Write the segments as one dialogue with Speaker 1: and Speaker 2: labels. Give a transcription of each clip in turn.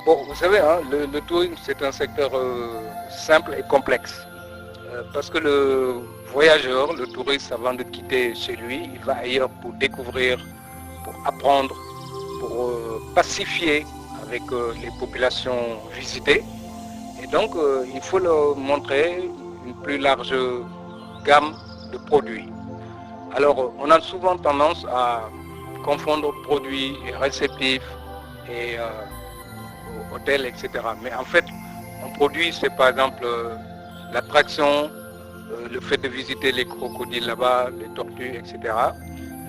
Speaker 1: Bon, vous savez, hein, le tourisme, c'est un secteur simple et complexe. Parce que le voyageur, le touriste, avant de quitter chez lui, il va ailleurs pour découvrir, pour apprendre, pour pacifier avec les populations visitées. Et donc, il faut leur montrer une plus large gamme de produits. Alors, on a souvent tendance à confondre produits et réceptifs et hôtels, etc. Mais en fait, un produit, c'est par exemple l'attraction, le fait de visiter les crocodiles là-bas, les tortues, etc.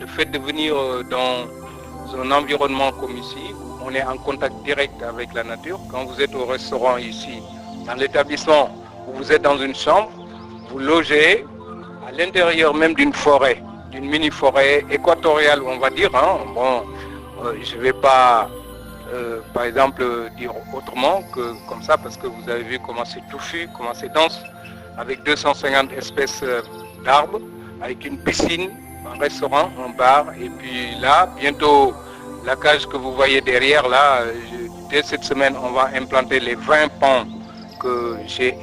Speaker 1: Le fait de venir dans un environnement comme ici, où on est en contact direct avec la nature. Quand vous êtes au restaurant ici, dans l'établissement, où vous êtes dans une chambre, vous logez à l'intérieur même d'une forêt, d'une mini-forêt équatoriale, on va dire. Hein. Bon, je ne vais pas, par exemple, dire autrement que comme ça, parce que vous avez vu comment c'est touffu, comment c'est dense, avec 250 espèces d'arbres, avec une piscine, un restaurant, un bar, et puis là, bientôt, la cage que vous voyez derrière, là, dès cette semaine, on va implanter les 20 pans que j'ai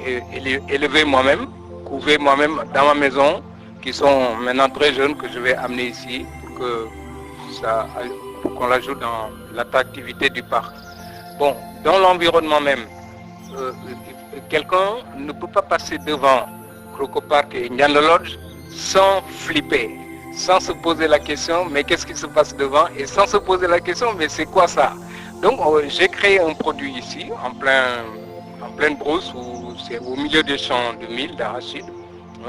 Speaker 1: élevés moi-même, couvés moi-même dans ma maison, qui sont maintenant très jeunes, que je vais amener ici, pour qu'on l'ajoute dans l'attractivité du parc. Bon, dans l'environnement même, quelqu'un ne peut pas passer devant Croco Park et Nyan Lodge sans flipper, sans se poser la question, mais qu'est-ce qui se passe devant, et sans se poser la question, mais c'est quoi ça? Donc j'ai créé un produit ici, en pleine brousse, où c'est au milieu des champs de mil, d'arachides,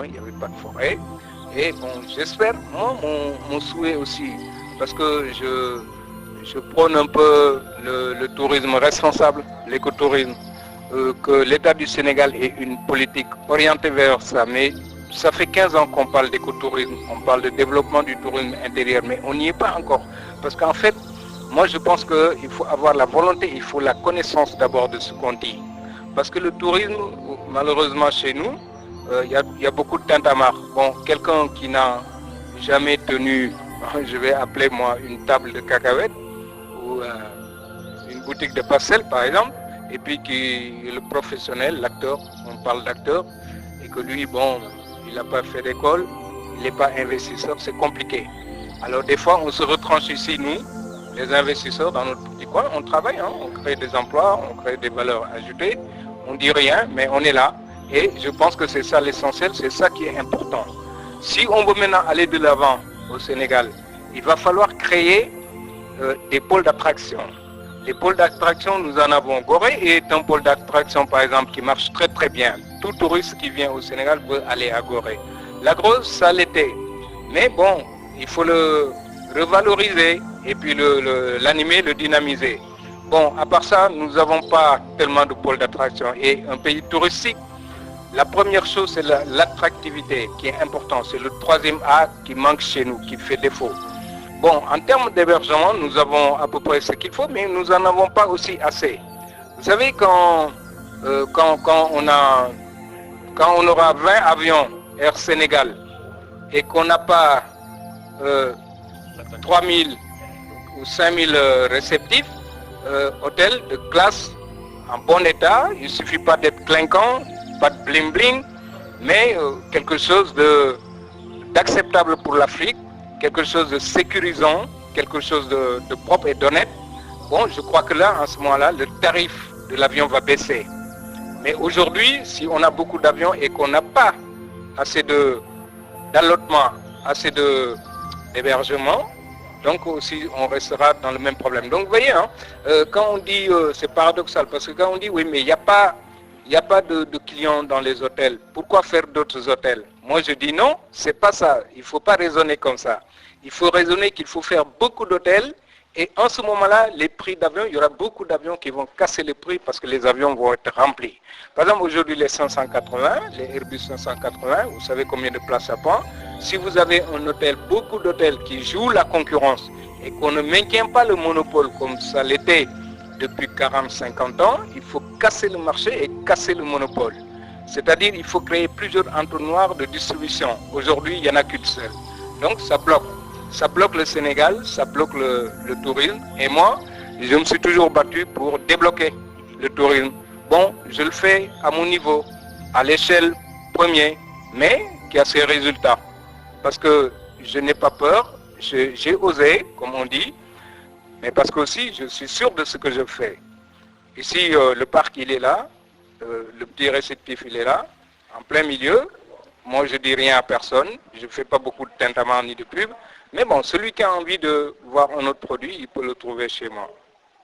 Speaker 1: il n'y avait pas de forêt, et bon, j'espère, moi, mon souhait aussi, parce que je prône un peu le tourisme responsable, l'écotourisme, que l'État du Sénégal ait une politique orientée vers ça, mais ça fait 15 ans qu'on parle d'écotourisme, on parle de développement du tourisme intérieur, mais on n'y est pas encore. Parce qu'en fait, moi je pense qu'il faut avoir la volonté, il faut la connaissance d'abord de ce qu'on dit. Parce que le tourisme, malheureusement chez nous, il y a beaucoup de tintamarre. Bon, quelqu'un qui n'a jamais tenu, je vais appeler moi une table de cacahuètes, ou une boutique de pastel par exemple, et puis qui est le professionnel, l'acteur, on parle d'acteur, et que lui, bon, il n'a pas fait d'école, il n'est pas investisseur, c'est compliqué. Alors des fois, on se retranche ici, nous, les investisseurs, dans notre petit coin, on travaille, hein, on crée des emplois, on crée des valeurs ajoutées, on ne dit rien, mais on est là, et je pense que c'est ça l'essentiel, c'est ça qui est important. Si on veut maintenant aller de l'avant au Sénégal, il va falloir créer des pôles d'attraction. Les pôles d'attraction, nous en avons. Gorée est un pôle d'attraction, par exemple, qui marche très très bien. Tout touriste qui vient au Sénégal veut aller à Gorée. La Grosse, ça l'était. Mais bon, il faut le revaloriser et puis l'animer, le dynamiser. Bon, à part ça, nous n'avons pas tellement de pôles d'attraction. Et un pays touristique, la première chose, c'est l'attractivité qui est importante. C'est le troisième A qui manque chez nous, qui fait défaut. Bon, en termes d'hébergement, nous avons à peu près ce qu'il faut, mais nous n'en avons pas aussi assez. Vous savez, quand on aura 20 avions Air Sénégal et qu'on n'a pas 3000 ou 5000 réceptifs, hôtels de classe en bon état, il ne suffit pas d'être clinquant, pas de bling bling, mais quelque chose d'acceptable pour l'Afrique, quelque chose de sécurisant, quelque chose de propre et d'honnête. Bon, je crois que là, en ce moment-là, le tarif de l'avion va baisser. Mais aujourd'hui, si on a beaucoup d'avions et qu'on n'a pas assez d'allotement, assez d'hébergement, donc aussi on restera dans le même problème. Donc vous voyez, hein, quand on dit, c'est paradoxal, parce que quand on dit, oui, mais il n'y a pas de clients dans les hôtels, pourquoi faire d'autres hôtels? Moi je dis non, c'est pas ça, il ne faut pas raisonner comme ça. Il faut raisonner qu'il faut faire beaucoup d'hôtels et en ce moment-là, les prix d'avion, il y aura beaucoup d'avions qui vont casser les prix parce que les avions vont être remplis. Par exemple, aujourd'hui, les 580, les Airbus 580, vous savez combien de places ça prend. Si vous avez un hôtel, beaucoup d'hôtels qui jouent la concurrence et qu'on ne maintient pas le monopole comme ça l'était depuis 40-50 ans, il faut casser le marché et casser le monopole. C'est-à-dire qu'il faut créer plusieurs entonnoirs de distribution. Aujourd'hui, il n'y en a qu'une seule. Donc ça bloque. Ça bloque le Sénégal, ça bloque le tourisme. Et moi, je me suis toujours battu pour débloquer le tourisme. Bon, je le fais à mon niveau, à l'échelle première, mais qui a ses résultats. Parce que je n'ai pas peur, j'ai osé, comme on dit, mais parce que aussi je suis sûr de ce que je fais. Ici, le parc, il est là, le petit réceptif, il est là, en plein milieu. Moi, je dis rien à personne, je ne fais pas beaucoup de tintamarre ni de pub, mais bon, celui qui a envie de voir un autre produit, il peut le trouver chez moi.